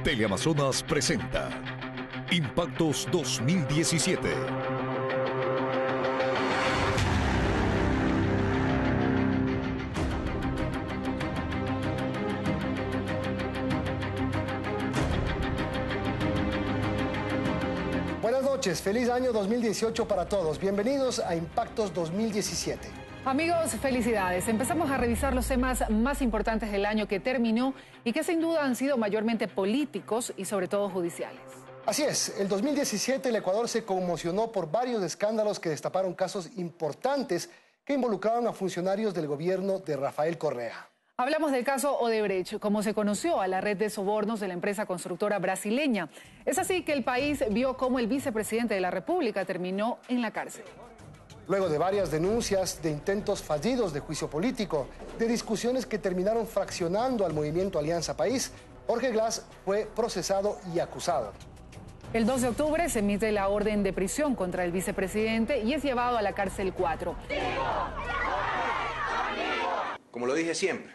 Teleamazonas presenta Impactos 2017. Buenas noches, feliz año 2018 para todos. Bienvenidos a Impactos 2017. Amigos, felicidades. Empezamos a revisar los temas más importantes del año que terminó y que sin duda han sido mayormente políticos y sobre todo judiciales. Así es, el 2017 el Ecuador se conmocionó por varios escándalos que destaparon casos importantes que involucraban a funcionarios del gobierno de Rafael Correa. Hablamos del caso Odebrecht, como se conoció a la red de sobornos de la empresa constructora brasileña. Es así que el país vio cómo el vicepresidente de la República terminó en la cárcel. Luego de varias denuncias, de intentos fallidos de juicio político, de discusiones que terminaron fraccionando al movimiento Alianza País, Jorge Glass fue procesado y acusado. El 2 de octubre se emite la orden de prisión contra el vicepresidente y es llevado a la cárcel 4. Como lo dije siempre,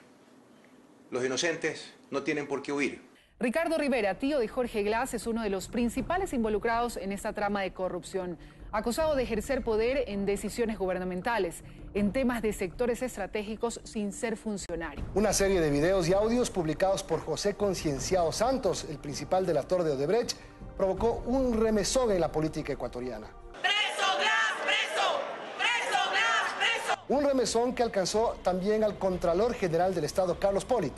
los inocentes no tienen por qué huir. Ricardo Rivera, tío de Jorge Glass, es uno de los principales involucrados en esta trama de corrupción, acusado de ejercer poder en decisiones gubernamentales, en temas de sectores estratégicos sin ser funcionario. Una serie de videos y audios publicados por José Concienciado Santos, el principal delator de Odebrecht, provocó un remesón en la política ecuatoriana. ¡Preso, Glass! ¡Preso! ¡Preso, Glass! ¡Preso! Un remesón que alcanzó también al Contralor General del Estado, Carlos Pollitt,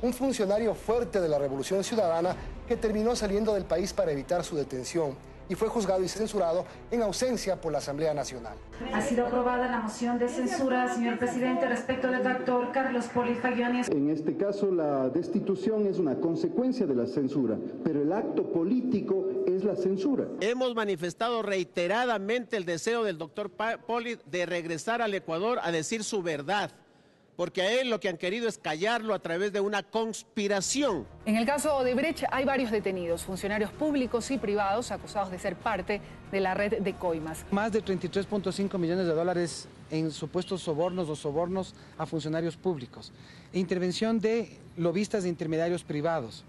un funcionario fuerte de la Revolución Ciudadana que terminó saliendo del país para evitar su detención y fue juzgado y censurado en ausencia por la Asamblea Nacional. Ha sido aprobada la moción de censura, señor presidente, respecto del doctor Carlos Pollitt Fagioni. En este caso, la destitución es una consecuencia de la censura, pero el acto político es la censura. Hemos manifestado reiteradamente el deseo del doctor Pollitt de regresar al Ecuador a decir su verdad, porque a él lo que han querido es callarlo a través de una conspiración. En el caso Odebrecht hay varios detenidos, funcionarios públicos y privados acusados de ser parte de la red de coimas. Más de 33.5 millones de dólares en supuestos sobornos o sobornos a funcionarios públicos. Intervención de lobistas e intermediarios privados.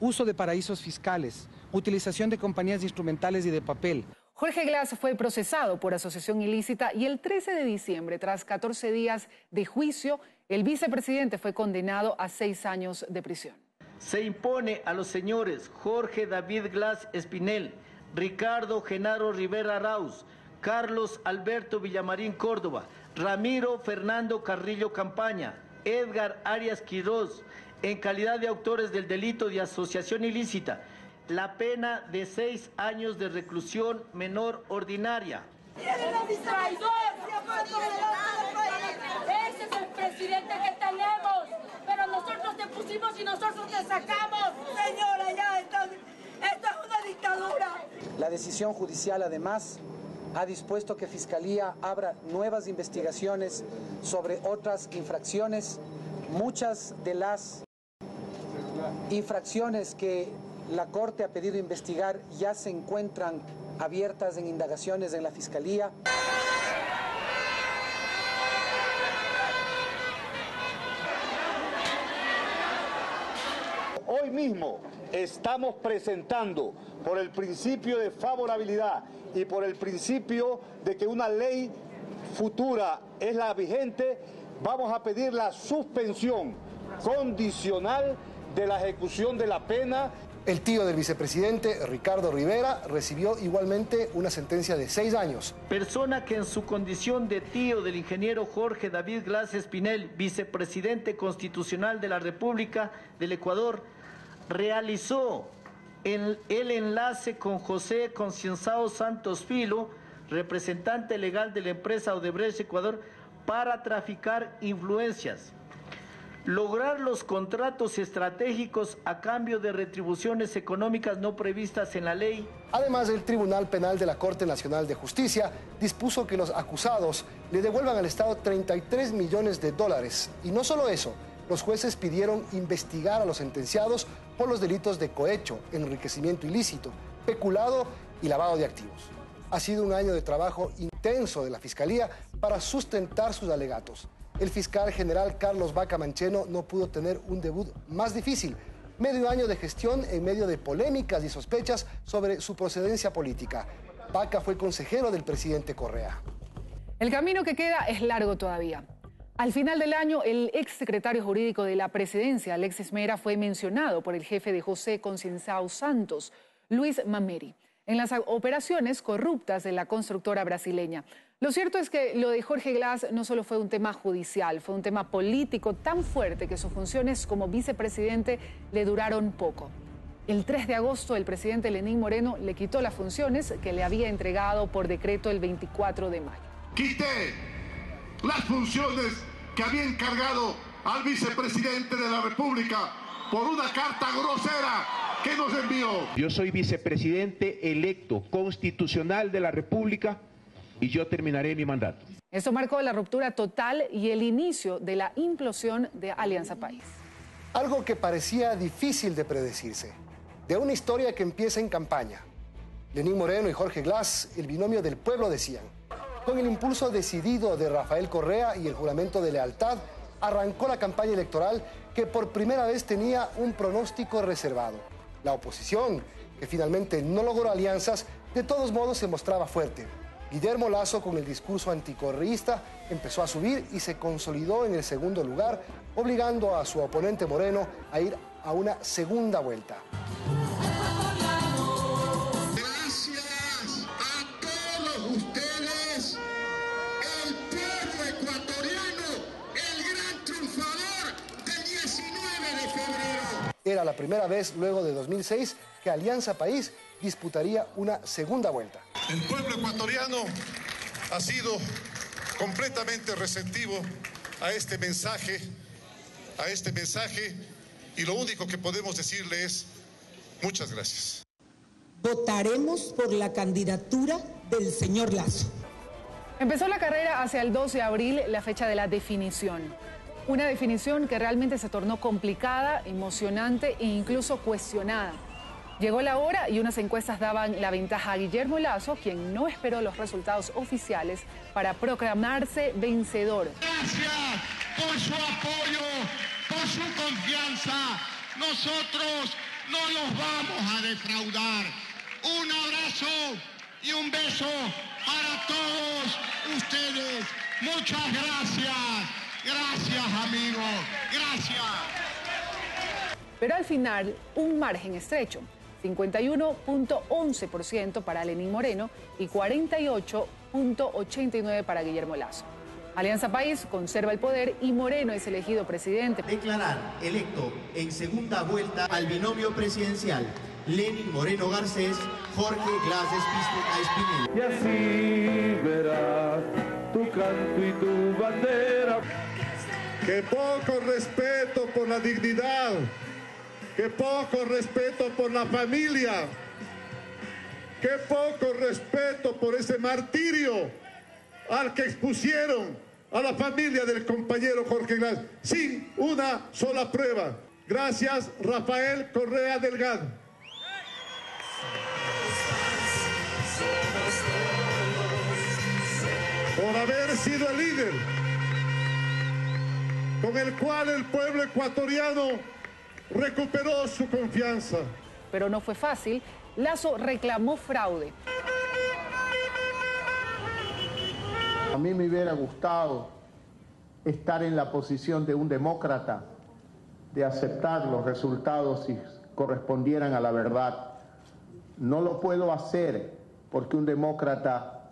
Uso de paraísos fiscales. Utilización de compañías instrumentales y de papel. Jorge Glass fue procesado por asociación ilícita y el 13 de diciembre, tras 14 días de juicio, el vicepresidente fue condenado a 6 años de prisión. Se impone a los señores Jorge David Glass Espinel, Ricardo Genaro Rivera Arauz, Carlos Alberto Villamarín Córdoba, Ramiro Fernando Carrillo Campaña, Edgar Arias Quiroz, en calidad de autores del delito de asociación ilícita, la pena de 6 años de reclusión menor ordinaria. Ese es el presidente que tenemos, pero nosotros te pusimos y nosotros te sacamos. Señora, ya esto es una dictadura. La decisión judicial, además, ha dispuesto que Fiscalía abra nuevas investigaciones sobre otras infracciones. Muchas de las infracciones que la Corte ha pedido investigar ya se encuentran abiertas en indagaciones en la Fiscalía. Hoy mismo estamos presentando, por el principio de favorabilidad y por el principio de que una ley futura es la vigente, vamos a pedir la suspensión condicional de la ejecución de la pena. El tío del vicepresidente, Ricardo Rivera, recibió igualmente una sentencia de 6 años. Persona que en su condición de tío del ingeniero Jorge David Glass Espinel, vicepresidente constitucional de la República del Ecuador, realizó el enlace con José Concienciado Santos Filo, representante legal de la empresa Odebrecht Ecuador, para traficar influencias, lograr los contratos estratégicos a cambio de retribuciones económicas no previstas en la ley. Además, el Tribunal Penal de la Corte Nacional de Justicia dispuso que los acusados le devuelvan al Estado 33 millones de dólares. Y no solo eso, los jueces pidieron investigar a los sentenciados por los delitos de cohecho, enriquecimiento ilícito, peculado y lavado de activos. Ha sido un año de trabajo intenso de la Fiscalía para sustentar sus alegatos. El fiscal general Carlos Vaca Mancheno no pudo tener un debut más difícil, Medio año de gestión en medio de polémicas y sospechas sobre su procedencia política. Vaca fue consejero del presidente Correa. El camino que queda es largo todavía. Al final del año, el exsecretario jurídico de la presidencia, Alexis Mera, fue mencionado por el jefe de José Conceição Santos, Luis Mameri, en las operaciones corruptas de la constructora brasileña. Lo cierto es que lo de Jorge Glass no solo fue un tema judicial, fue un tema político tan fuerte que sus funciones como vicepresidente le duraron poco. El 3 de agosto, el presidente Lenín Moreno le quitó las funciones que le había entregado por decreto el 24 de mayo. Quité las funciones que había encargado al vicepresidente de la República por una carta grosera que nos envió. Yo soy vicepresidente electo constitucional de la República y yo terminaré mi mandato. Esto marcó la ruptura total y el inicio de la implosión de Alianza País. Algo que parecía difícil de predecirse. De una historia que empieza en campaña. Lenín Moreno y Jorge Glass, el binomio del pueblo, decían. Con el impulso decidido de Rafael Correa y el juramento de lealtad, arrancó la campaña electoral que por primera vez tenía un pronóstico reservado. La oposición, que finalmente no logró alianzas, de todos modos se mostraba fuerte. Guillermo Lasso, con el discurso anticorreísta, empezó a subir y se consolidó en el segundo lugar, obligando a su oponente Moreno a ir a una segunda vuelta. Gracias a todos ustedes, el pueblo ecuatoriano, el gran triunfador del 19 de febrero. Era la primera vez luego de 2006 que Alianza País disputaría una segunda vuelta. El pueblo ecuatoriano ha sido completamente receptivo a este mensaje, y lo único que podemos decirle es muchas gracias. Votaremos por la candidatura del señor Lasso. Empezó la carrera hacia el 12 de abril, la fecha de la definición. Una definición que realmente se tornó complicada, emocionante e incluso cuestionada. Llegó la hora y unas encuestas daban la ventaja a Guillermo Lasso, quien no esperó los resultados oficiales para proclamarse vencedor. Gracias por su apoyo, por su confianza. Nosotros no los vamos a defraudar. Un abrazo y un beso para todos ustedes. Muchas gracias. Gracias, amigos. Gracias. Pero al final, un margen estrecho. 51.11% para Lenín Moreno y 48.89% para Guillermo Lasso. Alianza País conserva el poder y Moreno es elegido presidente. Declarar electo en segunda vuelta al binomio presidencial Lenín Moreno Garcés, Jorge Glass Espinel. Y así verás tu canto y tu bandera. Qué poco respeto por la dignidad. Qué poco respeto por la familia. Qué poco respeto por ese martirio al que expusieron a la familia del compañero Jorge Glass sin una sola prueba. Gracias, Rafael Correa Delgado. Por haber sido el líder con el cual el pueblo ecuatoriano recuperó su confianza. Pero no fue fácil. Lasso reclamó fraude. A mí me hubiera gustado estar en la posición de un demócrata, de aceptar los resultados si correspondieran a la verdad. No lo puedo hacer porque un demócrata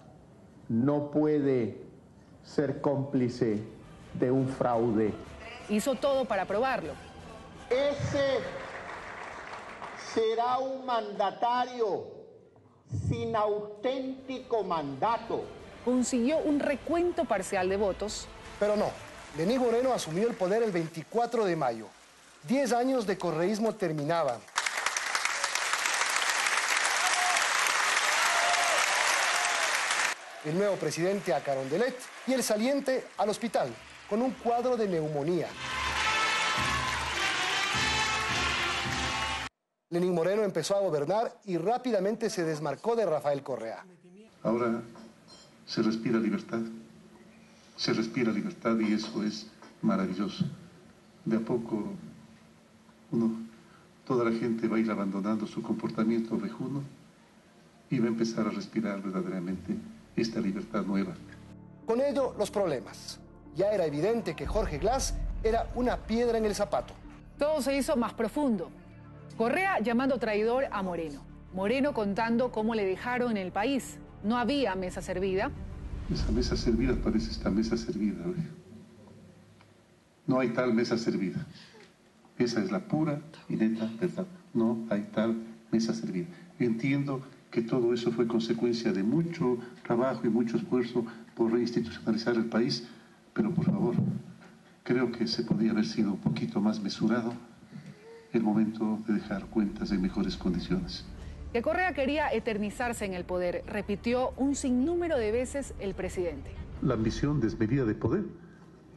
no puede ser cómplice de un fraude. Hizo todo para probarlo. Ese será un mandatario sin auténtico mandato. Consiguió un recuento parcial de votos. Pero no, Lenín Moreno asumió el poder el 24 de mayo. 10 años de correísmo terminaban. El nuevo presidente a Carondelet y el saliente al hospital, con un cuadro de neumonía. Lenín Moreno empezó a gobernar y rápidamente se desmarcó de Rafael Correa. Ahora se respira libertad y eso es maravilloso. De a poco uno toda la gente va a ir abandonando su comportamiento vejuno y va a empezar a respirar verdaderamente esta libertad nueva. Con ello, los problemas. Ya era evidente que Jorge Glass era una piedra en el zapato. Todo se hizo más profundo. Correa llamando traidor a Moreno. Moreno contando cómo le dejaron en el país. No había mesa servida. Esa mesa servida parece esta mesa servida. No hay tal mesa servida. Esa es la pura y neta verdad. No hay tal mesa servida. Entiendo que todo eso fue consecuencia de mucho trabajo y mucho esfuerzo por reinstitucionalizar el país, pero por favor, creo que se podía haber sido un poquito más mesurado el momento de dejar cuentas en mejores condiciones. Que Correa quería eternizarse en el poder, repitió un sinnúmero de veces el presidente. La ambición desmedida de poder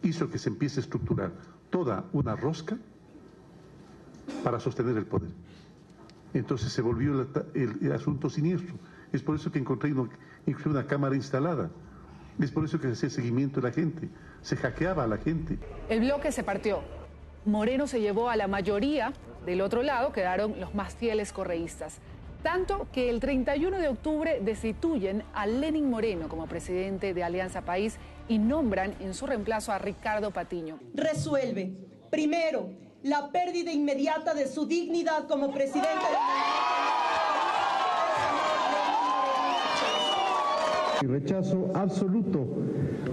hizo que se empiece a estructurar toda una rosca para sostener el poder. Entonces se volvió el asunto siniestro. Es por eso que encontré una cámara instalada. Es por eso que se hacía seguimiento de la gente. Se hackeaba a la gente. El bloque se partió. Moreno se llevó a la mayoría. Del otro lado quedaron los más fieles correístas. Tanto que el 31 de octubre destituyen a Lenín Moreno como presidente de Alianza País y nombran en su reemplazo a Ricardo Patiño. Resuelve, primero, la pérdida inmediata de su dignidad como presidente del y rechazo absoluto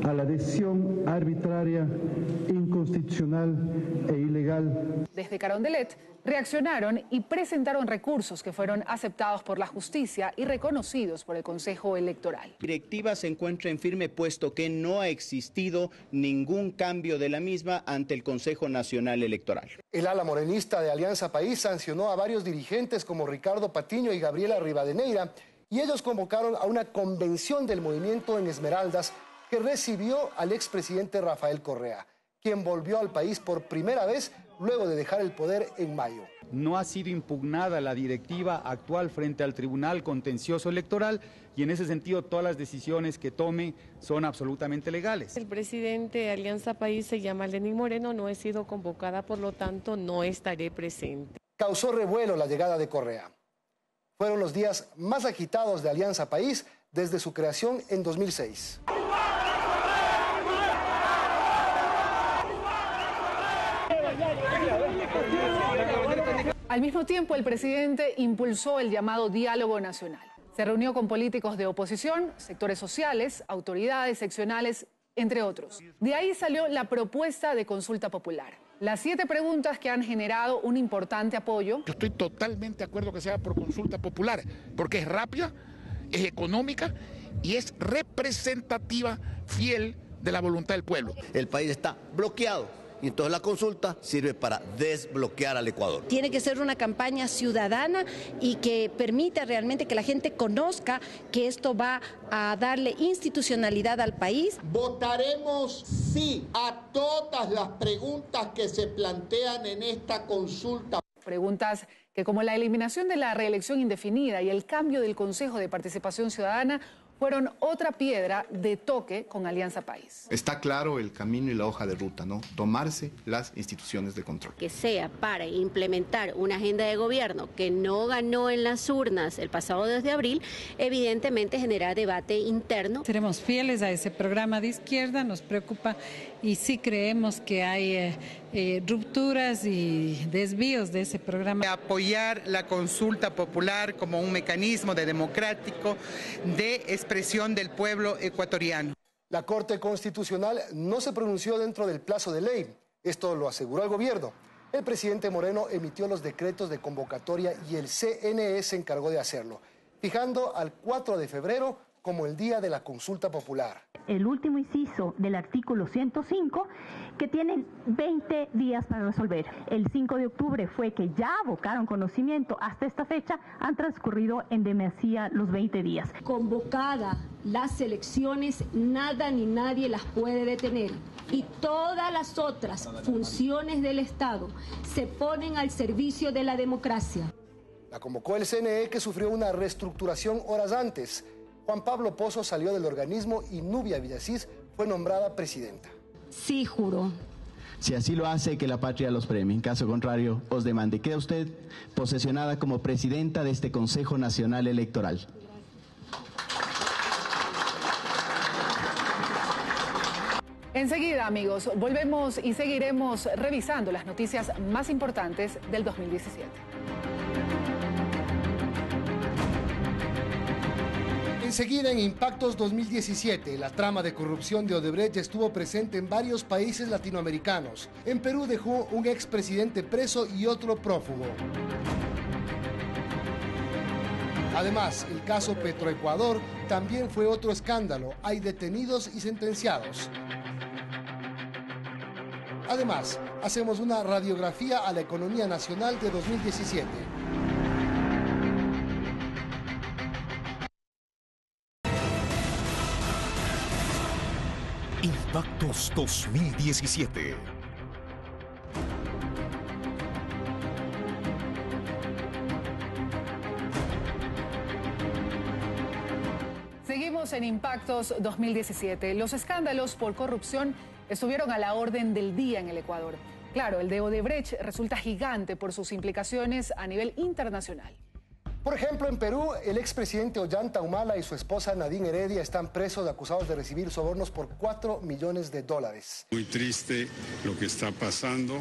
a la decisión arbitraria, inconstitucional e ilegal. Desde Carondelet reaccionaron y presentaron recursos que fueron aceptados por la justicia y reconocidos por el Consejo Electoral. La directiva se encuentra en firme puesto que no ha existido ningún cambio de la misma ante el Consejo Nacional Electoral. El ala morenista de Alianza País sancionó a varios dirigentes como Ricardo Patiño y Gabriela Rivadeneira, y ellos convocaron a una convención del movimiento en Esmeraldas que recibió al expresidente Rafael Correa, quien volvió al país por primera vez luego de dejar el poder en mayo. No ha sido impugnada la directiva actual frente al Tribunal Contencioso Electoral y en ese sentido todas las decisiones que tome son absolutamente legales. El presidente de Alianza País se llama Lenín Moreno, no he sido convocada, por lo tanto no estaré presente. Causó revuelo la llegada de Correa. Fueron los días más agitados de Alianza País desde su creación en 2006. Al mismo tiempo, el presidente impulsó el llamado diálogo nacional. Se reunió con políticos de oposición, sectores sociales, autoridades seccionales, entre otros. De ahí salió la propuesta de consulta popular. Las 7 preguntas que han generado un importante apoyo. Yo estoy totalmente de acuerdo que sea por consulta popular, porque es rápida, es económica y es representativa, fiel de la voluntad del pueblo. El país está bloqueado y entonces la consulta sirve para desbloquear al Ecuador. Tiene que ser una campaña ciudadana y que permita realmente que la gente conozca que esto va a darle institucionalidad al país. Votaremos sí a todas las preguntas que se plantean en esta consulta. Preguntas que, como la eliminación de la reelección indefinida y el cambio del Consejo de Participación Ciudadana, fueron otra piedra de toque con Alianza País. Está claro el camino y la hoja de ruta, ¿no? Tomarse las instituciones de control. Que sea para implementar una agenda de gobierno que no ganó en las urnas el pasado 2 de abril, evidentemente genera debate interno. Seremos fieles a ese programa de izquierda, nos preocupa y sí creemos que hay rupturas y desvíos de ese programa. Apoyar la consulta popular como un mecanismo democrático de expresión del pueblo ecuatoriano. La Corte Constitucional no se pronunció dentro del plazo de ley. Esto lo aseguró el gobierno. El presidente Moreno emitió los decretos de convocatoria y el CNE se encargó de hacerlo, fijando al 4 de febrero como el día de la consulta popular. El último inciso del artículo 105, que tienen 20 días para resolver. El 5 de octubre fue que ya abocaron conocimiento. Hasta esta fecha han transcurrido en demasía los 20 días. Convocada las elecciones, nada ni nadie las puede detener. Y todas las otras funciones del Estado se ponen al servicio de la democracia. La convocó el CNE, que sufrió una reestructuración horas antes. Juan Pablo Pozo salió del organismo y Nubia Villasís fue nombrada presidenta. Sí, juro Si así lo hace, que la patria los premie. En caso contrario, os demande. Queda usted posesionada como presidenta de este Consejo Nacional Electoral. Enseguida, amigos, volvemos y seguiremos revisando las noticias más importantes del 2017. Enseguida, en Impactos 2017, la trama de corrupción de Odebrecht estuvo presente en varios países latinoamericanos. En Perú dejó un expresidente preso y otro prófugo. Además, el caso Petroecuador también fue otro escándalo. Hay detenidos y sentenciados. Además, hacemos una radiografía a la economía nacional de 2017. Impactos 2017. Seguimos en Impactos 2017. Los escándalos por corrupción estuvieron a la orden del día en el Ecuador. Claro, el de Odebrecht resulta gigante por sus implicaciones a nivel internacional. Por ejemplo, en Perú, el expresidente Ollanta Humala y su esposa Nadine Heredia están presos acusados de recibir sobornos por $4 millones. Muy triste lo que está pasando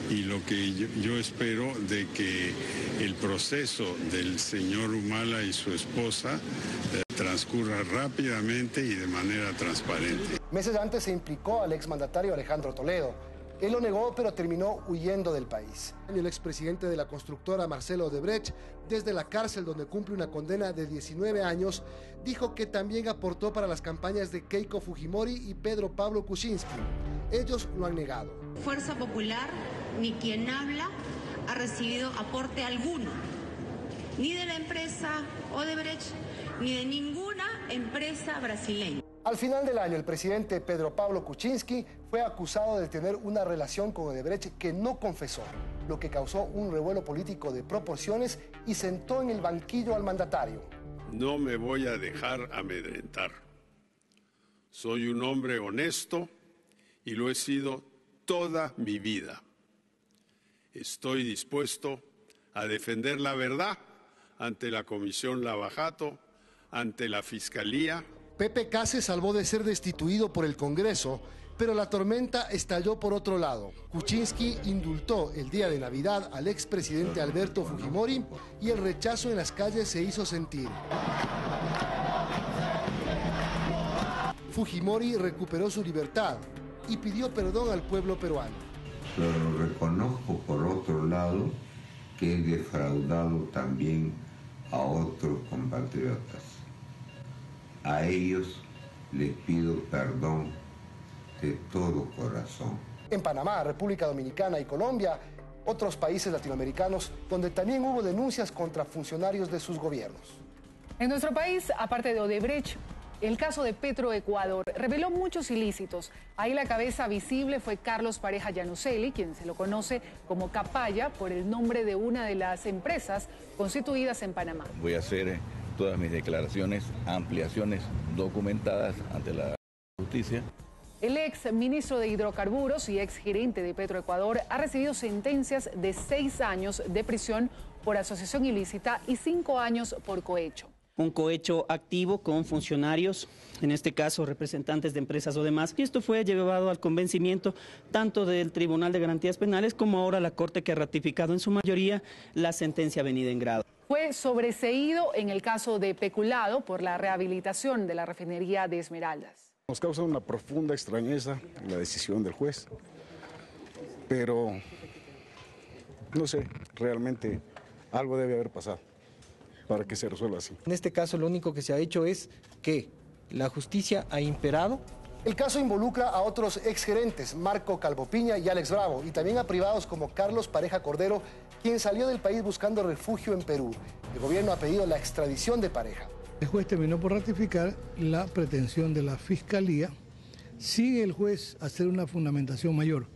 y lo que yo espero de que el proceso del señor Humala y su esposa transcurra rápidamente y de manera transparente. Meses antes se implicó al exmandatario Alejandro Toledo. Él lo negó, pero terminó huyendo del país. El expresidente de la constructora Marcelo Odebrecht, desde la cárcel donde cumple una condena de 19 años, dijo que también aportó para las campañas de Keiko Fujimori y Pedro Pablo Kuczynski. Ellos lo han negado. Fuerza Popular, ni quien habla, ha recibido aporte alguno, ni de la empresa Odebrecht, ni de ninguna empresa brasileña. Al final del año, el presidente Pedro Pablo Kuczynski fue acusado de tener una relación con Odebrecht que no confesó, lo que causó un revuelo político de proporciones y sentó en el banquillo al mandatario. No me voy a dejar amedrentar. Soy un hombre honesto y lo he sido toda mi vida. Estoy dispuesto a defender la verdad ante la Comisión Lavajato, ante la Fiscalía. PPK se salvó de ser destituido por el Congreso, pero la tormenta estalló por otro lado. Kuczynski indultó el día de Navidad al expresidente Alberto Fujimori y el rechazo en las calles se hizo sentir. Fujimori recuperó su libertad y pidió perdón al pueblo peruano. Pero reconozco por otro lado que he defraudado también a otros compatriotas. A ellos les pido perdón de todo corazón. En Panamá, República Dominicana y Colombia, otros países latinoamericanos donde también hubo denuncias contra funcionarios de sus gobiernos. En nuestro país, aparte de Odebrecht, el caso de Petroecuador reveló muchos ilícitos. Ahí la cabeza visible fue Carlos Pareja Llanuselli, quien se lo conoce como Capaya por el nombre de una de las empresas constituidas en Panamá. Voy a hacer todas mis declaraciones, ampliaciones documentadas ante la justicia. El ex ministro de Hidrocarburos y ex gerente de Petroecuador ha recibido sentencias de 6 años de prisión por asociación ilícita y 5 años por cohecho. Un cohecho activo con funcionarios, en este caso representantes de empresas o demás, y esto fue llevado al convencimiento tanto del Tribunal de Garantías Penales como ahora la Corte, que ha ratificado en su mayoría la sentencia venida en grado. Fue sobreseído en el caso de Peculado por la rehabilitación de la refinería de Esmeraldas. Nos causa una profunda extrañeza la decisión del juez, pero no sé, realmente algo debe haber pasado para que se resuelva así. En este caso lo único que se ha hecho es que la justicia ha imperado. El caso involucra a otros exgerentes, Marco Calvopiña y Alex Bravo, y también a privados como Carlos Pareja Cordero, quien salió del país buscando refugio en Perú. El gobierno ha pedido la extradición de Pareja. El juez terminó por ratificar la pretensión de la Fiscalía. Sigue el juez a hacer una fundamentación mayor.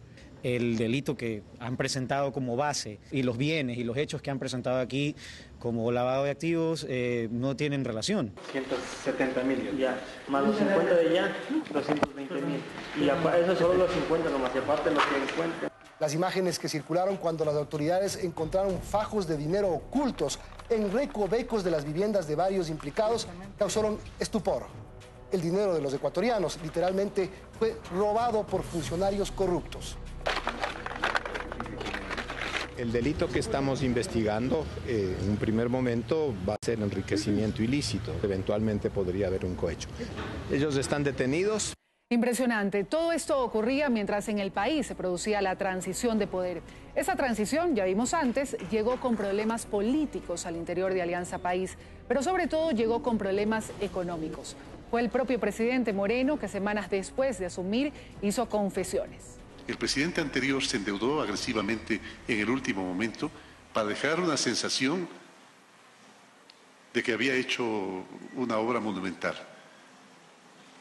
el delito que han presentado como base y los bienes y los hechos que han presentado aquí como lavado de activos no tienen relación. 170.000 ya, más los 50 de allá, 220.000. Y eso solo los 50 nomás, y aparte los que encuentran. Las imágenes que circularon cuando las autoridades encontraron fajos de dinero ocultos en recovecos de las viviendas de varios implicados causaron estupor. El dinero de los ecuatorianos literalmente fue robado por funcionarios corruptos. El delito que estamos investigando en un primer momento va a ser enriquecimiento ilícito. Eventualmente podría haber un cohecho. Ellos están detenidos. Impresionante. Todo esto ocurría mientras en el país se producía la transición de poder. Esa transición, ya vimos antes, llegó con problemas políticos al interior de Alianza País, pero sobre todo llegó con problemas económicos. Fue el propio presidente Moreno que semanas después de asumir hizo confesiones. El presidente anterior se endeudó agresivamente en el último momento para dejar una sensación de que había hecho una obra monumental.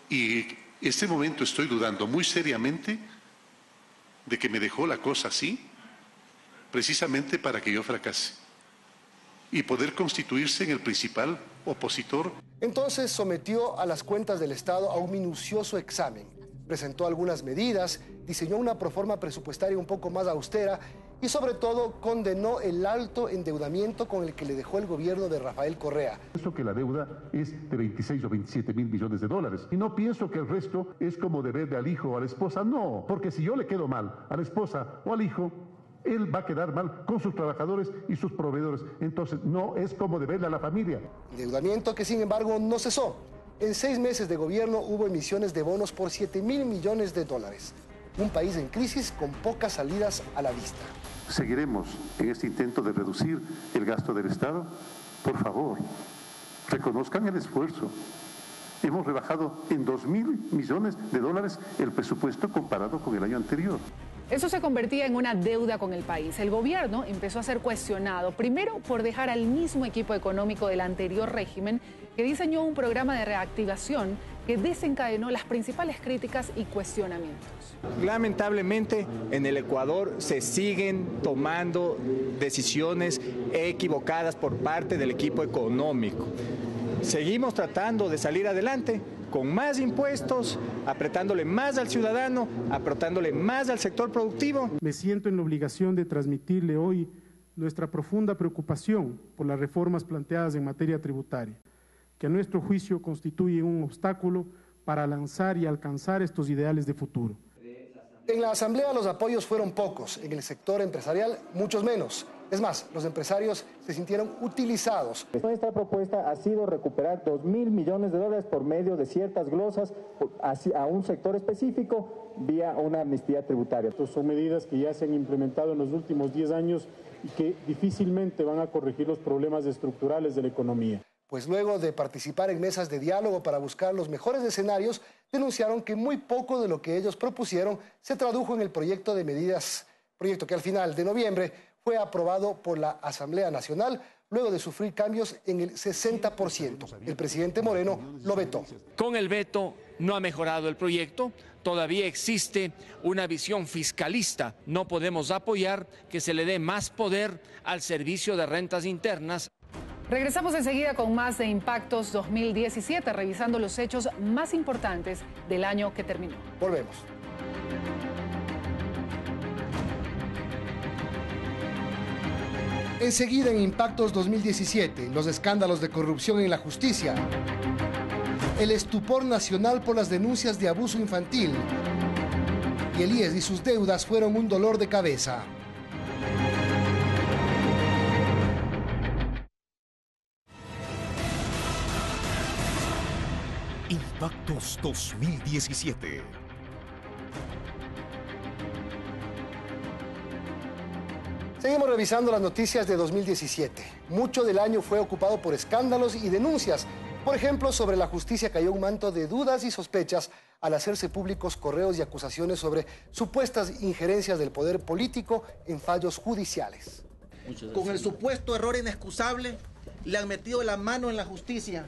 Y este momento estoy dudando muy seriamente de que me dejó la cosa así, precisamente para que yo fracase y poder constituirse en el principal opositor. Entonces sometió a las cuentas del Estado a un minucioso examen. Presentó algunas medidas, diseñó una proforma presupuestaria un poco más austera y sobre todo condenó el alto endeudamiento con el que le dejó el gobierno de Rafael Correa. Pienso que la deuda es de 26 o 27 mil millones de dólares y no pienso que el resto es como deberle al hijo o a la esposa, no, porque si yo le quedo mal a la esposa o al hijo, él va a quedar mal con sus trabajadores y sus proveedores, entonces no es como deberle a la familia. Endeudamiento que sin embargo no cesó. En 6 meses de gobierno hubo emisiones de bonos por 7.000 millones de dólares. Un país en crisis con pocas salidas a la vista. ¿Seguiremos en este intento de reducir el gasto del Estado? Por favor, reconozcan el esfuerzo. Hemos rebajado en 2.000 millones de dólares el presupuesto comparado con el año anterior. Eso se convertía en una deuda con el país. El gobierno empezó a ser cuestionado, primero por dejar al mismo equipo económico del anterior régimen que diseñó un programa de reactivación que desencadenó las principales críticas y cuestionamientos. Lamentablemente, en el Ecuador se siguen tomando decisiones equivocadas por parte del equipo económico. Seguimos tratando de salir adelante con más impuestos, apretándole más al ciudadano, apretándole más al sector productivo. Me siento en la obligación de transmitirle hoy nuestra profunda preocupación por las reformas planteadas en materia tributaria, que a nuestro juicio constituyen un obstáculo para lanzar y alcanzar estos ideales de futuro. En la Asamblea los apoyos fueron pocos, en el sector empresarial muchos menos. Es más, los empresarios se sintieron utilizados. Nuestra propuesta ha sido recuperar 2.000 millones de dólares por medio de ciertas glosas a un sector específico vía una amnistía tributaria. Estas son medidas que ya se han implementado en los últimos 10 años y que difícilmente van a corregir los problemas estructurales de la economía. Pues luego de participar en mesas de diálogo para buscar los mejores escenarios, denunciaron que muy poco de lo que ellos propusieron se tradujo en el proyecto de medidas, proyecto que al final de noviembre fue aprobado por la Asamblea Nacional luego de sufrir cambios en el 60%. El presidente Moreno lo vetó. Con el veto no ha mejorado el proyecto, todavía existe una visión fiscalista. No podemos apoyar que se le dé más poder al Servicio de Rentas Internas. Regresamos enseguida con más de Impactos 2017, revisando los hechos más importantes del año que terminó. Volvemos. Enseguida en Impactos 2017, los escándalos de corrupción en la justicia, el estupor nacional por las denuncias de abuso infantil y el IES y sus deudas fueron un dolor de cabeza. Impactos 2017. Seguimos revisando las noticias de 2017. Mucho del año fue ocupado por escándalos y denuncias. Por ejemplo, sobre la justicia cayó un manto de dudas y sospechas al hacerse públicos correos y acusaciones sobre supuestas injerencias del poder político en fallos judiciales. Con el supuesto error inexcusable, le han metido la mano en la justicia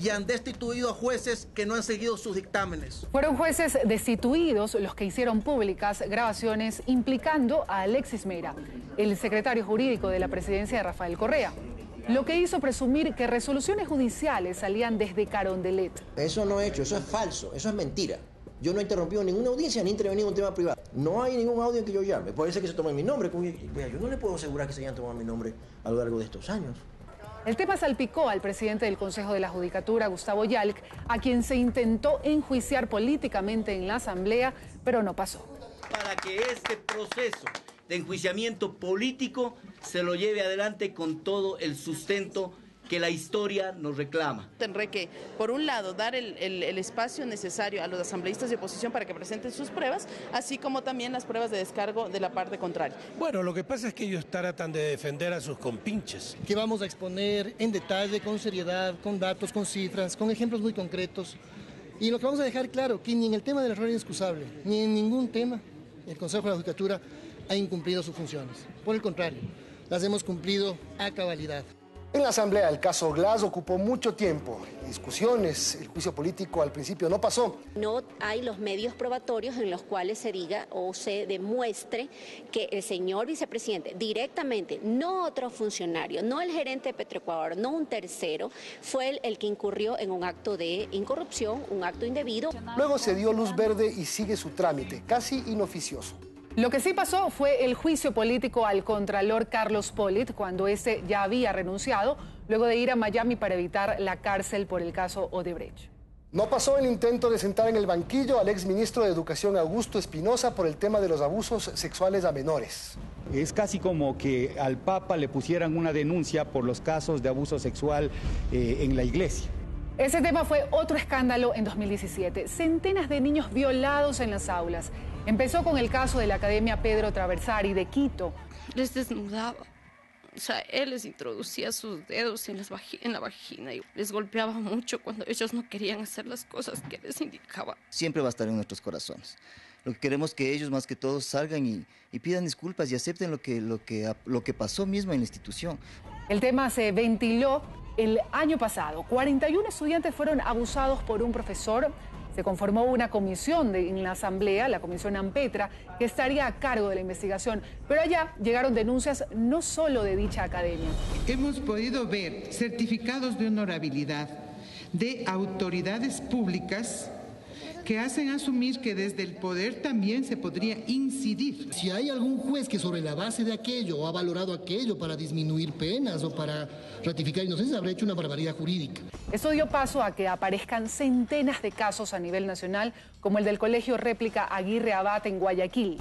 y han destituido a jueces que no han seguido sus dictámenes. Fueron jueces destituidos los que hicieron públicas grabaciones implicando a Alexis Mera, el secretario jurídico de la presidencia de Rafael Correa, lo que hizo presumir que resoluciones judiciales salían desde Carondelet. Eso no he hecho, eso es falso, eso es mentira. Yo no he interrumpido ninguna audiencia ni he intervenido en un tema privado. No hay ningún audio en que yo llame. Puede ser que se tome mi nombre. Yo no le puedo asegurar que se hayan tomado mi nombre a lo largo de estos años. El tema salpicó al presidente del Consejo de la Judicatura, Gustavo Yalc, a quien se intentó enjuiciar políticamente en la Asamblea, pero no pasó. Para que este proceso de enjuiciamiento político se lo lleve adelante con todo el sustento que la historia nos reclama. Tendré que, por un lado, dar el espacio necesario a los asambleístas de oposición para que presenten sus pruebas, así como también las pruebas de descargo de la parte contraria. Bueno, lo que pasa es que ellos tratan de defender a sus compinches. Que vamos a exponer en detalle, con seriedad, con datos, con cifras, con ejemplos muy concretos. Y lo que vamos a dejar claro, que ni en el tema del error inexcusable, ni en ningún tema, el Consejo de la Judicatura ha incumplido sus funciones. Por el contrario, las hemos cumplido a cabalidad. En la Asamblea, el caso Glass ocupó mucho tiempo, discusiones, el juicio político al principio no pasó. No hay los medios probatorios en los cuales se diga o se demuestre que el señor vicepresidente directamente, no otro funcionario, no el gerente de Petroecuador, no un tercero, fue el que incurrió en un acto de incorrupción, un acto indebido. Luego se dio luz verde y sigue su trámite, casi inoficioso. Lo que sí pasó fue el juicio político al contralor Carlos Pollitt, cuando ese ya había renunciado, luego de ir a Miami para evitar la cárcel por el caso Odebrecht. No pasó el intento de sentar en el banquillo al exministro de Educación Augusto Espinosa por el tema de los abusos sexuales a menores. Es casi como que al Papa le pusieran una denuncia por los casos de abuso sexual en la iglesia. Ese tema fue otro escándalo en 2017. Centenas de niños violados en las aulas. Empezó con el caso de la Academia Pedro Traversari de Quito. Les desnudaba. O sea, él les introducía sus dedos en la vagina y les golpeaba mucho cuando ellos no querían hacer las cosas que les indicaba. Siempre va a estar en nuestros corazones. Lo que queremos es que ellos, más que todos, salgan y pidan disculpas y acepten lo que pasó mismo en la institución. El tema se ventiló el año pasado. 41 estudiantes fueron abusados por un profesor. Se conformó una comisión en la Asamblea, la Comisión Ampetra, que estaría a cargo de la investigación. Pero allá llegaron denuncias no solo de dicha academia. Hemos podido ver certificados de honorabilidad de autoridades públicas que hacen asumir que desde el poder también se podría incidir. Si hay algún juez que sobre la base de aquello ha valorado aquello para disminuir penas o para ratificar inocencia, habrá hecho una barbaridad jurídica. Esto dio paso a que aparezcan centenas de casos a nivel nacional, como el del Colegio Réplica Aguirre Abad en Guayaquil.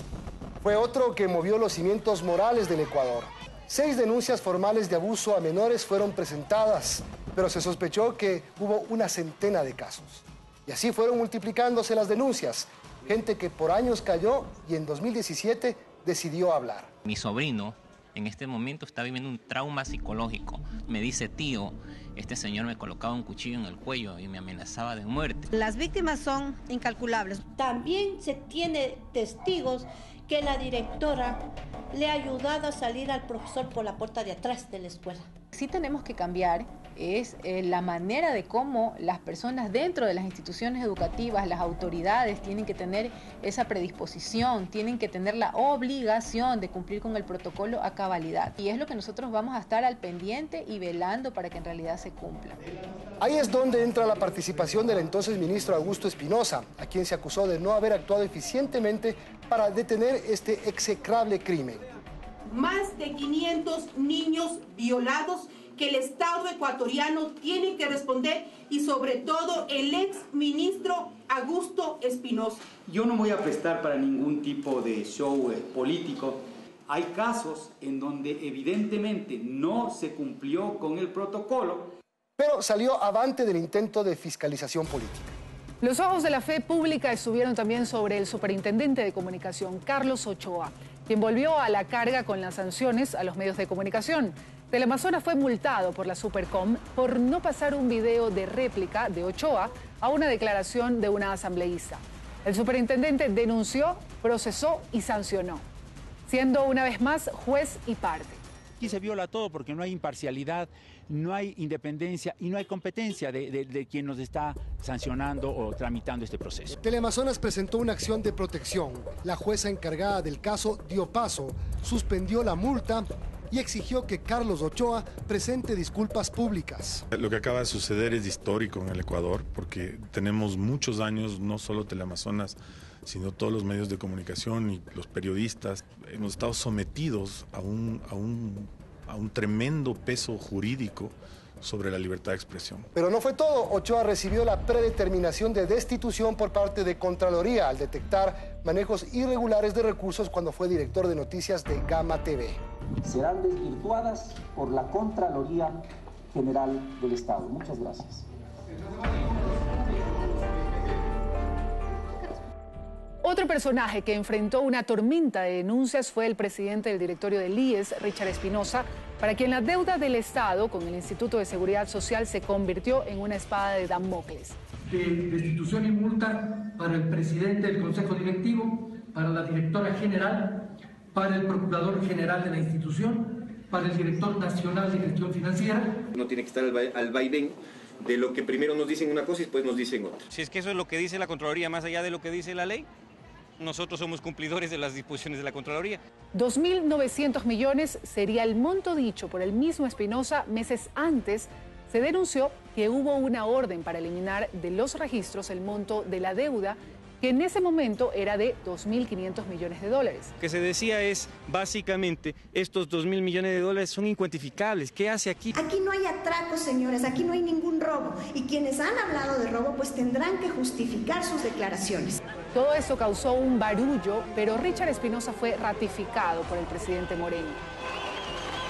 Fue otro que movió los cimientos morales del Ecuador. 6 denuncias formales de abuso a menores fueron presentadas, pero se sospechó que hubo una centena de casos. Y así fueron multiplicándose las denuncias. Gente que por años calló y en 2017 decidió hablar. Mi sobrino en este momento está viviendo un trauma psicológico. Me dice, tío, este señor me colocaba un cuchillo en el cuello y me amenazaba de muerte. Las víctimas son incalculables. También se tiene testigos que la directora le ha ayudado a salir al profesor por la puerta de atrás de la escuela. Sí tenemos que cambiar es la manera de cómo las personas dentro de las instituciones educativas, las autoridades, tienen que tener esa predisposición, tienen que tener la obligación de cumplir con el protocolo a cabalidad. Y es lo que nosotros vamos a estar al pendiente y velando para que en realidad se cumpla. Ahí es donde entra la participación del entonces ministro Augusto Espinosa, a quien se acusó de no haber actuado eficientemente para detener este execrable crimen. Más de 500 niños violados que el Estado ecuatoriano tiene que responder y sobre todo el ex ministro Augusto Espinosa. Yo no voy a prestar para ningún tipo de show político. Hay casos en donde evidentemente no se cumplió con el protocolo. Pero salió avante del intento de fiscalización política. Los ojos de la fe pública estuvieron también sobre el superintendente de comunicación, Carlos Ochoa, quien volvió a la carga con las sanciones a los medios de comunicación. Teleamazonas fue multado por la Supercom por no pasar un video de réplica de Ochoa a una declaración de una asambleísta. El superintendente denunció, procesó y sancionó, siendo una vez más juez y parte. aquí se viola todo porque no hay imparcialidad, no hay independencia y no hay competencia de quien nos está sancionando o tramitando este proceso. Teleamazonas presentó una acción de protección. La jueza encargada del caso dio paso, suspendió la multa y exigió que Carlos Ochoa presente disculpas públicas. Lo que acaba de suceder es histórico en el Ecuador porque tenemos muchos años, no solo Teleamazonas, sino todos los medios de comunicación y los periodistas, hemos estado sometidos a un tremendo peso jurídico sobre la libertad de expresión. Pero no fue todo. Ochoa recibió la predeterminación de destitución por parte de Contraloría al detectar manejos irregulares de recursos cuando fue director de noticias de Gama TV. Serán desvirtuadas por la Contraloría General del Estado. Muchas gracias. Otro personaje que enfrentó una tormenta de denuncias fue el presidente del directorio del IES, Richard Espinosa, para quien la deuda del Estado con el Instituto de Seguridad Social se convirtió en una espada de Damocles. De destitución y multa para el presidente del Consejo Directivo, para la directora general, para el procurador general de la institución, para el director nacional de gestión financiera. No tiene que estar al vaivén de lo que primero nos dicen una cosa y después nos dicen otra. Si es que eso es lo que dice la Contraloría, más allá de lo que dice la ley, nosotros somos cumplidores de las disposiciones de la Contraloría. 2.900 millones sería el monto dicho por el mismo Espinosa. Meses antes se denunció que hubo una orden para eliminar de los registros el monto de la deuda, que en ese momento era de 2.500 millones de dólares. Lo que se decía es, básicamente, estos 2.000 millones de dólares son incuantificables. ¿Qué hace aquí? Aquí no hay atracos, señores, aquí no hay ningún robo. Y quienes han hablado de robo, pues tendrán que justificar sus declaraciones. Todo eso causó un barullo, pero Richard Espinosa fue ratificado por el presidente Moreno.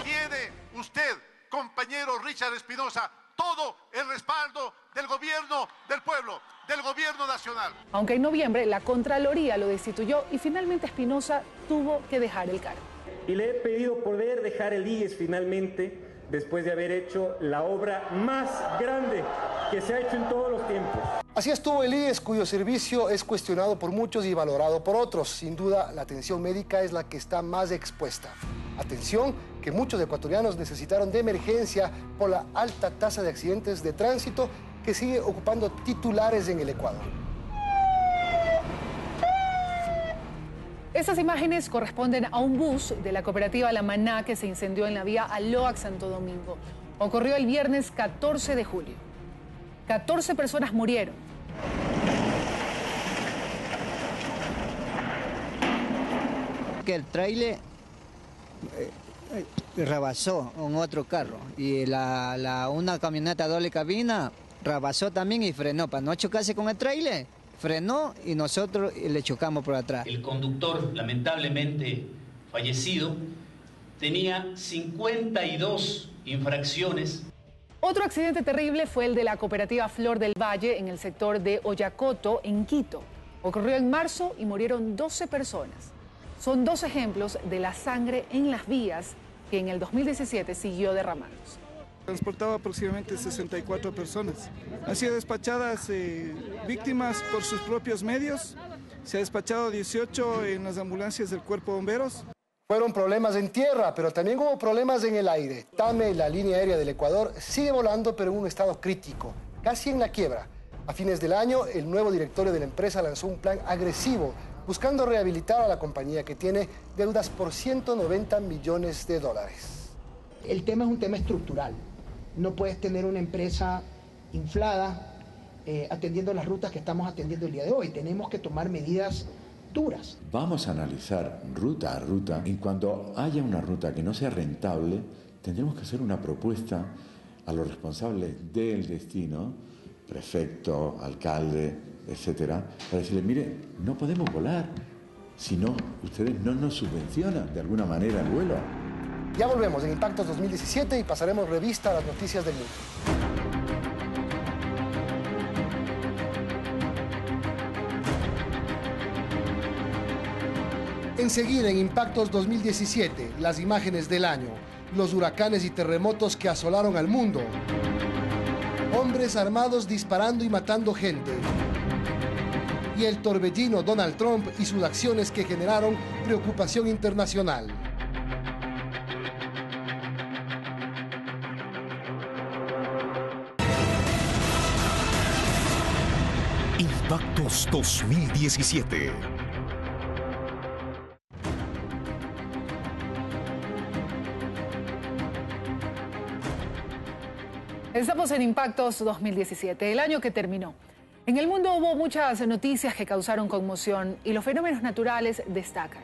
Tiene usted, compañero Richard Espinosa, todo el respaldo del gobierno del pueblo, del gobierno nacional. Aunque en noviembre la Contraloría lo destituyó y finalmente Espinosa tuvo que dejar el cargo. Y le he pedido poder dejar el IES finalmente, después de haber hecho la obra más grande que se ha hecho en todos los tiempos. Así estuvo el IES, cuyo servicio es cuestionado por muchos y valorado por otros. Sin duda, la atención médica es la que está más expuesta. Atención que muchos ecuatorianos necesitaron de emergencia por la alta tasa de accidentes de tránsito que sigue ocupando titulares en el Ecuador. Estas imágenes corresponden a un bus de la cooperativa La Maná que se incendió en la vía Aloac-Santo Domingo. Ocurrió el viernes 14 de julio. 14 personas murieron. Que el tráiler rebasó un otro carro y una camioneta doble cabina rebasó también y frenó. Para no chocarse con el tráiler, frenó y nosotros le chocamos por atrás. El conductor, lamentablemente fallecido, tenía 52 infracciones. Otro accidente terrible fue el de la cooperativa Flor del Valle en el sector de Oyacoto, en Quito. Ocurrió en marzo y murieron 12 personas. Son dos ejemplos de la sangre en las vías que en el 2017 siguió derramándose. Transportaba aproximadamente 64 personas. Han sido despachadas víctimas por sus propios medios. Se ha despachado 18 en las ambulancias del Cuerpo de Bomberos. Fueron problemas en tierra, pero también hubo problemas en el aire. TAME, la línea aérea del Ecuador, sigue volando, pero en un estado crítico, casi en la quiebra. A fines del año, el nuevo directorio de la empresa lanzó un plan agresivo, buscando rehabilitar a la compañía que tiene deudas por 190 millones de dólares. El tema es un tema estructural. No puedes tener una empresa inflada atendiendo las rutas que estamos atendiendo el día de hoy. Tenemos que tomar medidas duras. Vamos a analizar ruta a ruta y cuando haya una ruta que no sea rentable, tendremos que hacer una propuesta a los responsables del destino, prefecto, alcalde, etcétera, para decirle, mire, no podemos volar, si no, ustedes no nos subvencionan de alguna manera el vuelo. Ya volvemos en Impactos 2017 y pasaremos revista a las noticias del mundo. Enseguida en Impactos 2017, las imágenes del año, los huracanes y terremotos que asolaron al mundo, hombres armados disparando y matando gente, y el torbellino Donald Trump y sus acciones que generaron preocupación internacional. Impactos 2017. Estamos en Impactos 2017, el año que terminó. En el mundo hubo muchas noticias que causaron conmoción y los fenómenos naturales destacan.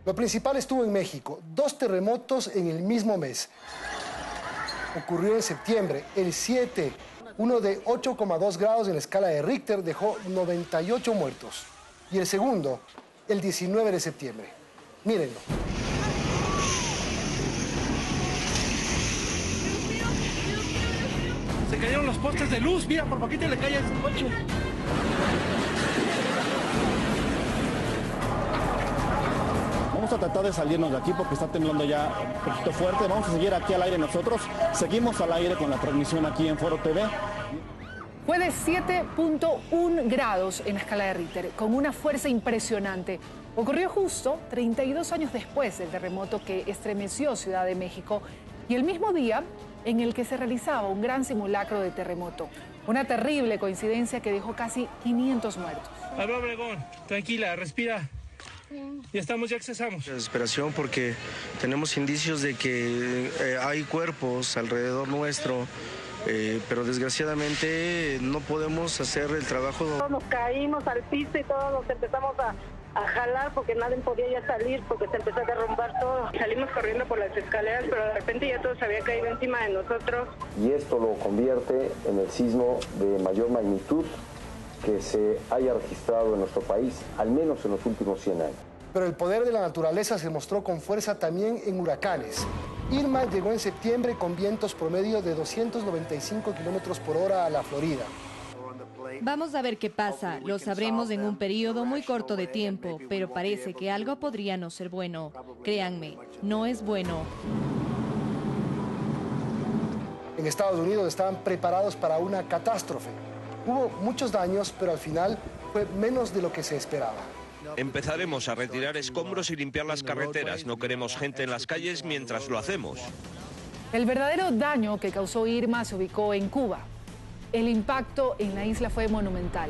Lo principal estuvo en México, 2 terremotos en el mismo mes. Ocurrió en septiembre, el 7, uno de 8,2 grados en la escala de Richter dejó 98 muertos. Y el segundo, el 19 de septiembre. Mírenlo. Se cayeron los postes de luz, mira, por poquito le cae a ese coche. Vamos a tratar de salirnos de aquí porque está temblando ya un poquito fuerte. Vamos a seguir aquí al aire nosotros. Seguimos al aire con la transmisión aquí en Foro TV. Fue de 7.1 grados en la escala de Richter, con una fuerza impresionante. Ocurrió justo 32 años después del terremoto que estremeció Ciudad de México y el mismo día en el que se realizaba un gran simulacro de terremoto. Una terrible coincidencia que dejó casi 500 muertos. Alba Obregón, tranquila, respira. Ya estamos, ya accesamos. Desesperación porque tenemos indicios de que hay cuerpos alrededor nuestro, pero desgraciadamente no podemos hacer el trabajo. Todos nos caímos al piso y todos nos empezamos a jalar porque nadie podía ya salir porque se empezó a derrumbar todo. Salimos corriendo por las escaleras, pero de repente ya todo se había caído encima de nosotros. Y esto lo convierte en el sismo de mayor magnitud que se haya registrado en nuestro país, al menos en los últimos 100 años. Pero el poder de la naturaleza se mostró con fuerza también en huracanes. Irma llegó en septiembre con vientos promedio de 295 kilómetros por hora a la Florida. Vamos a ver qué pasa. Lo sabremos en un periodo muy corto de tiempo, pero parece que algo podría no ser bueno. Créanme, no es bueno. En Estados Unidos estaban preparados para una catástrofe. Hubo muchos daños, pero al final fue menos de lo que se esperaba. Empezaremos a retirar escombros y limpiar las carreteras. No queremos gente en las calles mientras lo hacemos. El verdadero daño que causó Irma se ubicó en Cuba. El impacto en la isla fue monumental.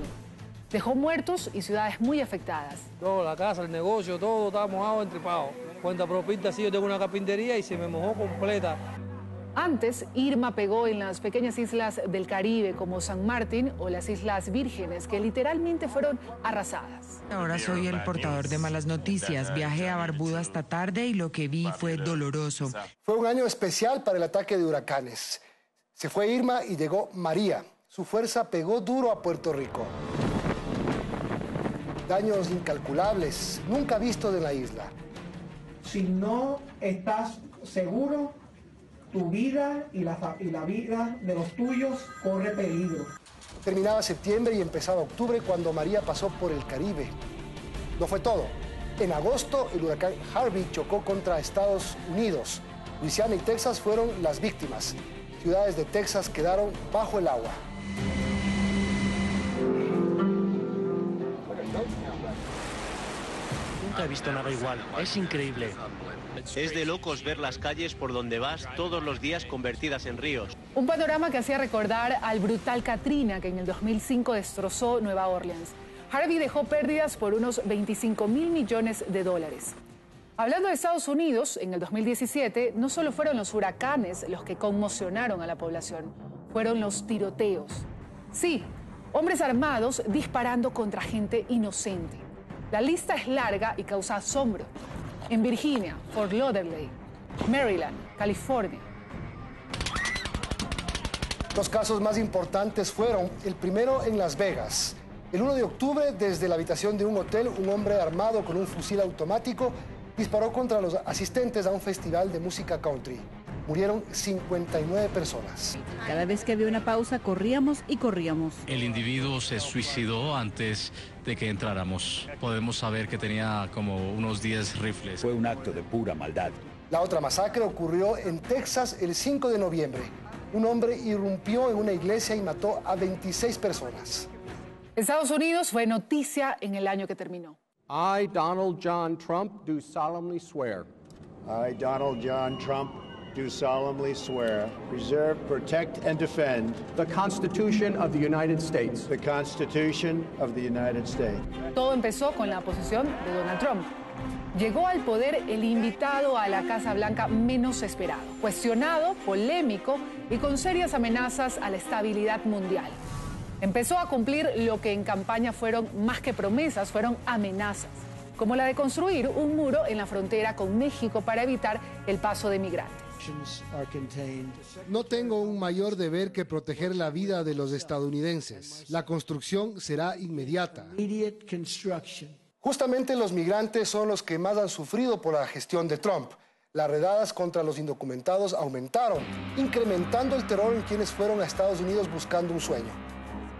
Dejó muertos y ciudades muy afectadas. Todo, la casa, el negocio, todo estaba mojado, entripado. Cuenta propita, sí, yo tengo una carpintería y se me mojó completa. Antes, Irma pegó en las pequeñas islas del Caribe como San Martín o las Islas Vírgenes, que literalmente fueron arrasadas. Ahora soy el portador de malas noticias. Viajé a Barbuda esta tarde y lo que vi fue doloroso. Fue un año especial para el ataque de huracanes. Se fue Irma y llegó María. Su fuerza pegó duro a Puerto Rico. Daños incalculables, nunca vistos en la isla. Si no estás seguro, tu vida y la vida de los tuyos corre peligro. Terminaba septiembre y empezaba octubre cuando María pasó por el Caribe. No fue todo. En agosto, el huracán Harvey chocó contra Estados Unidos. Luisiana y Texas fueron las víctimas. Ciudades de Texas quedaron bajo el agua. Nunca he visto nada igual. Es increíble. Es de locos ver las calles por donde vas todos los días convertidas en ríos. Un panorama que hacía recordar al brutal Katrina que en el 2005 destrozó Nueva Orleans. Harvey dejó pérdidas por unos 25.000 millones de dólares. Hablando de Estados Unidos, en el 2017 no solo fueron los huracanes los que conmocionaron a la población, fueron los tiroteos. Sí, hombres armados disparando contra gente inocente. La lista es larga y causa asombro. En Virginia, Fort Lauderdale, Maryland, California. Los casos más importantes fueron el primero en Las Vegas. El 1 de octubre, desde la habitación de un hotel, un hombre armado con un fusil automático disparó contra los asistentes a un festival de música country. Murieron 59 personas. Cada vez que había una pausa, corríamos y corríamos. El individuo se suicidó antes de que entráramos. Podemos saber que tenía como unos 10 rifles. Fue un acto de pura maldad. La otra masacre ocurrió en Texas el 5 de noviembre. Un hombre irrumpió en una iglesia y mató a 26 personas. Estados Unidos fue noticia en el año que terminó. I, Donald John Trump, do solemnly swear. I, Donald John Trump, do solemnly swear, preserve, protect, and defend the Constitution of the United States. The Constitution of the United States. Todo empezó con la posición de Donald Trump. Llegó al poder el invitado a la Casa Blanca menos esperado, cuestionado, polémico y con serias amenazas a la estabilidad mundial. Empezó a cumplir lo que en campaña fueron más que promesas, fueron amenazas, como la de construir un muro en la frontera con México para evitar el paso de migrantes. No tengo un mayor deber que proteger la vida de los estadounidenses. La construcción será inmediata. Justamente los migrantes son los que más han sufrido por la gestión de Trump. Las redadas contra los indocumentados aumentaron, incrementando el terror en quienes fueron a Estados Unidos buscando un sueño.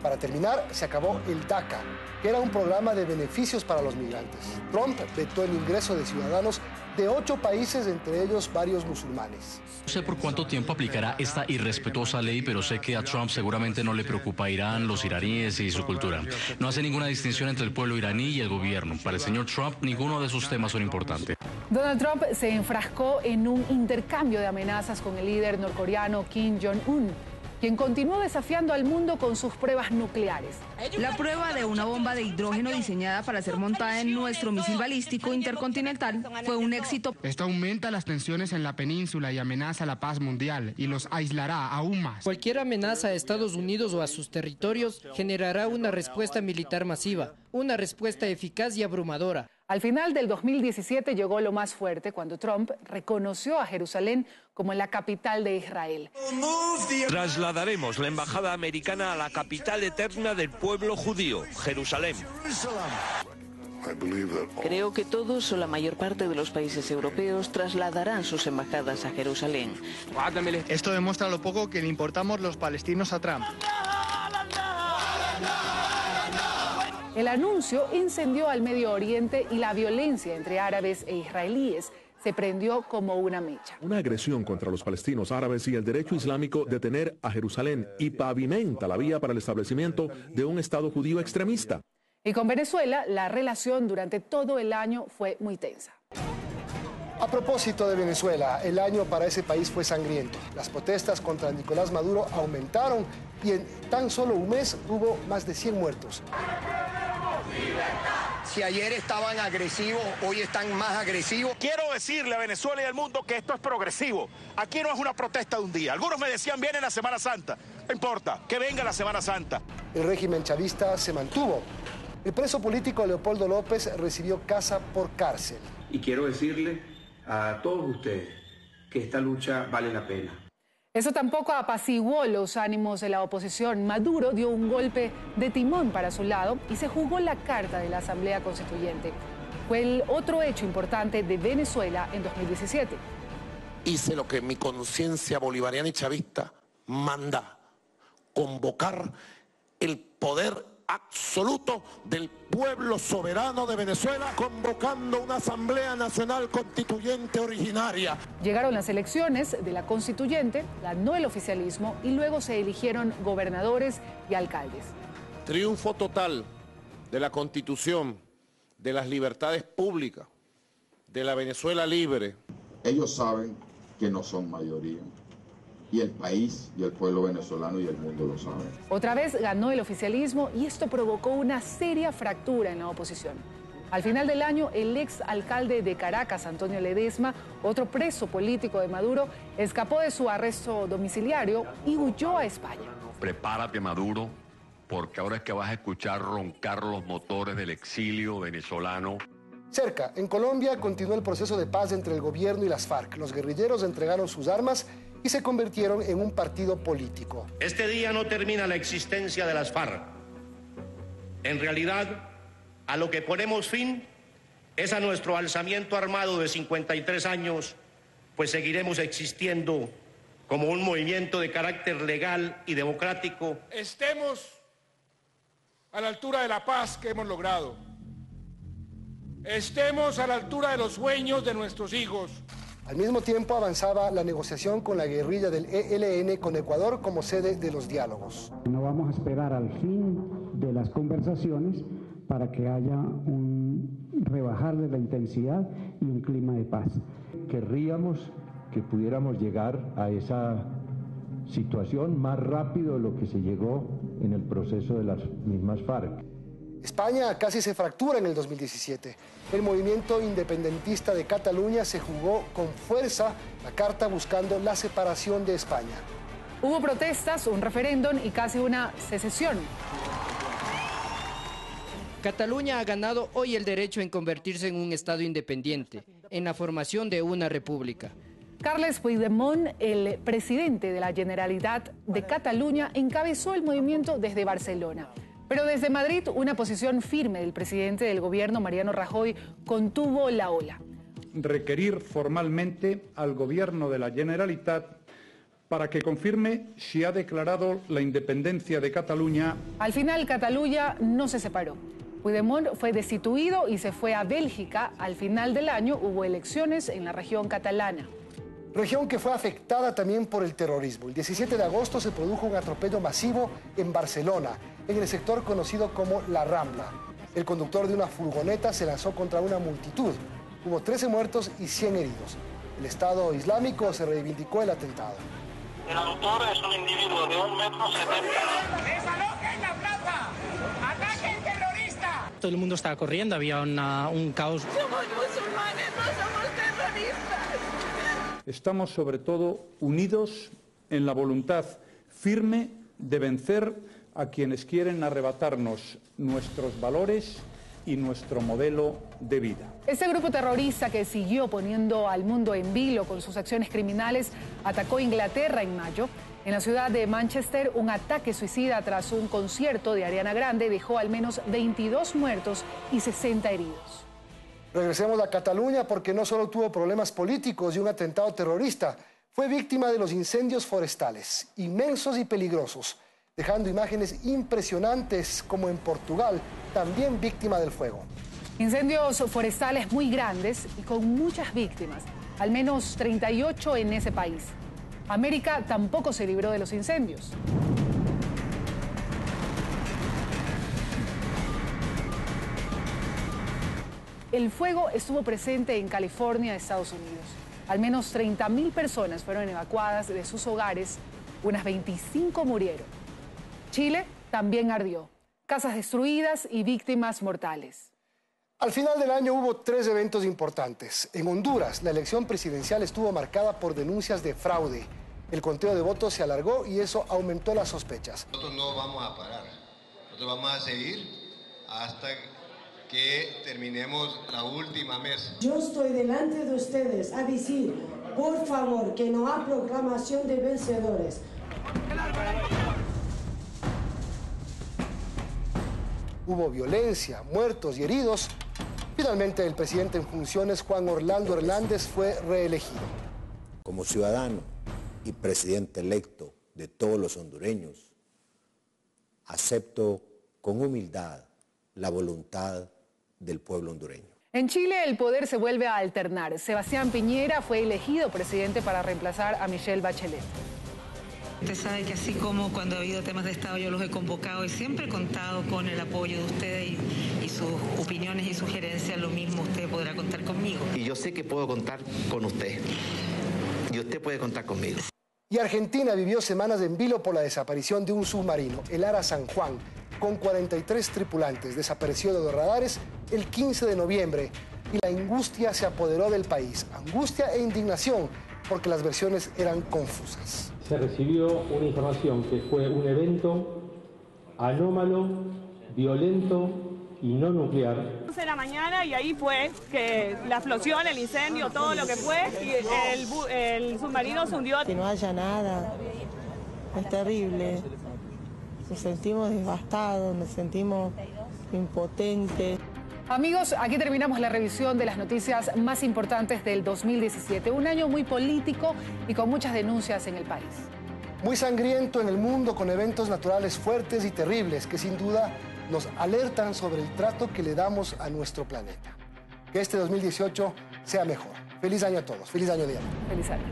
Para terminar, se acabó el DACA, que era un programa de beneficios para los migrantes. Trump vetó el ingreso de ciudadanos de 8 países, entre ellos varios musulmanes. No sé por cuánto tiempo aplicará esta irrespetuosa ley, pero sé que a Trump seguramente no le preocupa Irán, los iraníes y su cultura. No hace ninguna distinción entre el pueblo iraní y el gobierno. Para el señor Trump, ninguno de sus temas son importantes. Donald Trump se enfrascó en un intercambio de amenazas con el líder norcoreano Kim Jong-un, quien continuó desafiando al mundo con sus pruebas nucleares. La prueba de una bomba de hidrógeno diseñada para ser montada en nuestro misil balístico intercontinental fue un éxito. Esto aumenta las tensiones en la península y amenaza la paz mundial y los aislará aún más. Cualquier amenaza a Estados Unidos o a sus territorios generará una respuesta militar masiva, una respuesta eficaz y abrumadora. Al final del 2017 llegó lo más fuerte cuando Trump reconoció a Jerusalén como la capital de Israel. Trasladaremos la embajada americana a la capital eterna del pueblo judío, Jerusalén. Creo que todos o la mayor parte de los países europeos trasladarán sus embajadas a Jerusalén. Esto demuestra lo poco que le importamos los palestinos a Trump. El anuncio incendió al Medio Oriente y la violencia entre árabes e israelíes se prendió como una mecha. Una agresión contra los palestinos árabes y el derecho islámico de tener a Jerusalén y pavimenta la vía para el establecimiento de un Estado judío extremista. Y con Venezuela, la relación durante todo el año fue muy tensa. A propósito de Venezuela, el año para ese país fue sangriento. Las protestas contra Nicolás Maduro aumentaron y en tan solo un mes hubo más de 100 muertos. Si ayer estaban agresivos, hoy están más agresivos. Quiero decirle a Venezuela y al mundo que esto es progresivo. Aquí no es una protesta de un día. Algunos me decían, viene la Semana Santa. No importa, que venga la Semana Santa. El régimen chavista se mantuvo. El preso político Leopoldo López recibió casa por cárcel. Y quiero decirle a todos ustedes que esta lucha vale la pena. Eso tampoco apaciguó los ánimos de la oposición. Maduro dio un golpe de timón para su lado y se jugó la carta de la Asamblea Constituyente. Fue el otro hecho importante de Venezuela en 2017. Hice lo que mi conciencia bolivariana y chavista manda: convocar el poder absoluto del pueblo soberano de Venezuela, convocando una Asamblea Nacional Constituyente originaria. Llegaron las elecciones de la Constituyente, ganó el oficialismo y luego se eligieron gobernadores y alcaldes. Triunfo total de la Constitución, de las libertades públicas, de la Venezuela libre. Ellos saben que no son mayoría. Y el país y el pueblo venezolano y el mundo lo saben. Otra vez ganó el oficialismo y esto provocó una seria fractura en la oposición. Al final del año, el ex alcalde de Caracas, Antonio Ledesma, otro preso político de Maduro, escapó de su arresto domiciliario y huyó a España. Prepárate, Maduro, porque ahora es que vas a escuchar roncar los motores del exilio venezolano. Cerca, en Colombia, continuó el proceso de paz entre el gobierno y las FARC. Los guerrilleros entregaron sus armas y se convirtieron en un partido político. Este día no termina la existencia de las FARC. En realidad, a lo que ponemos fin es a nuestro alzamiento armado de 53 años, pues seguiremos existiendo como un movimiento de carácter legal y democrático. Estemos a la altura de la paz que hemos logrado. Estemos a la altura de los sueños de nuestros hijos. Al mismo tiempo avanzaba la negociación con la guerrilla del ELN con Ecuador como sede de los diálogos. No vamos a esperar al fin de las conversaciones para que haya un rebajar de la intensidad y un clima de paz. Querríamos que pudiéramos llegar a esa situación más rápido de lo que se llegó en el proceso de las mismas FARC. España casi se fractura en el 2017. El movimiento independentista de Cataluña se jugó con fuerza la carta buscando la separación de España. Hubo protestas, un referéndum y casi una secesión. Cataluña ha ganado hoy el derecho en convertirse en un Estado independiente, en la formación de una república. Carles Puigdemont, el presidente de la Generalitat de Cataluña, encabezó el movimiento desde Barcelona. Pero desde Madrid, una posición firme del presidente del gobierno, Mariano Rajoy, contuvo la ola. Requerir formalmente al gobierno de la Generalitat para que confirme si ha declarado la independencia de Cataluña. Al final, Cataluña no se separó. Puigdemont fue destituido y se fue a Bélgica. Al final del año hubo elecciones en la región catalana. Región que fue afectada también por el terrorismo. El 17 de agosto se produjo un atropello masivo en Barcelona, en el sector conocido como La Rambla. El conductor de una furgoneta se lanzó contra una multitud. Hubo 13 muertos y 100 heridos. El Estado Islámico se reivindicó el atentado. El autor es un individuo de 1,70 m. ¡Desalojen la plaza! ¡Ataquen terroristas! Todo el mundo estaba corriendo, había un caos. Somos musulmanes, no somos terroristas. Estamos sobre todo unidos en la voluntad firme de vencer a quienes quieren arrebatarnos nuestros valores y nuestro modelo de vida. Este grupo terrorista que siguió poniendo al mundo en vilo con sus acciones criminales atacó Inglaterra en mayo. En la ciudad de Manchester, un ataque suicida tras un concierto de Ariana Grande dejó al menos 22 muertos y 60 heridos. Regresemos a Cataluña porque no solo tuvo problemas políticos y un atentado terrorista, fue víctima de los incendios forestales, inmensos y peligrosos, dejando imágenes impresionantes como en Portugal, también víctima del fuego. Incendios forestales muy grandes y con muchas víctimas, al menos 38 en ese país. América tampoco se libró de los incendios. El fuego estuvo presente en California, Estados Unidos. Al menos 30.000 personas fueron evacuadas de sus hogares, unas 25 murieron. Chile también ardió. Casas destruidas y víctimas mortales. Al final del año hubo 3 eventos importantes. En Honduras, la elección presidencial estuvo marcada por denuncias de fraude. El conteo de votos se alargó y eso aumentó las sospechas. Nosotros no vamos a parar. Nosotros vamos a seguir hasta que terminemos la última mesa. Yo estoy delante de ustedes a decir, por favor, que no hay proclamación de vencedores. Hubo violencia, muertos y heridos. Finalmente, el presidente en funciones, Juan Orlando Hernández, fue reelegido. Como ciudadano y presidente electo de todos los hondureños, acepto con humildad la voluntad del pueblo hondureño. En Chile el poder se vuelve a alternar. Sebastián Piñera fue elegido presidente para reemplazar a Michelle Bachelet. Usted sabe que así como cuando ha habido temas de Estado yo los he convocado y siempre he contado con el apoyo de ustedes y sus opiniones y sugerencias, lo mismo usted podrá contar conmigo. Y yo sé que puedo contar con usted y usted puede contar conmigo. Y Argentina vivió semanas en vilo por la desaparición de un submarino, el Ara San Juan, con 43 tripulantes. Desapareció de los radares el 15 de noviembre y la angustia se apoderó del país. Angustia e indignación porque las versiones eran confusas. Se recibió una información que fue un evento anómalo, violento y no nuclear. 11 de la mañana y ahí fue que la explosión, el incendio, todo lo que fue y el submarino se hundió. Que no haya nada, es terrible. Nos sentimos devastados, nos sentimos impotentes. Amigos, aquí terminamos la revisión de las noticias más importantes del 2017. Un año muy político y con muchas denuncias en el país. Muy sangriento en el mundo, con eventos naturales fuertes y terribles que sin duda nos alertan sobre el trato que le damos a nuestro planeta. Que este 2018 sea mejor. Feliz año a todos. Feliz año, Diana. Feliz año.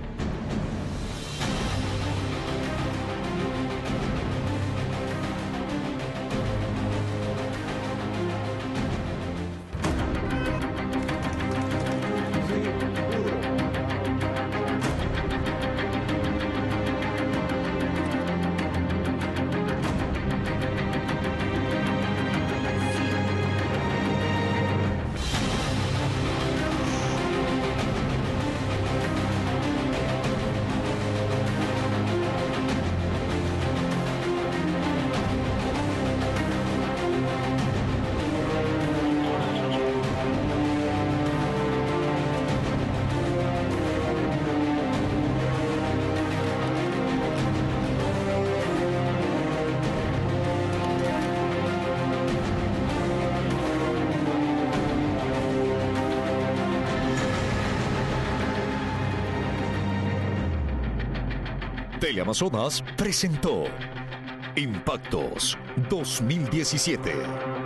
Teleamazonas presentó Impactos 2017.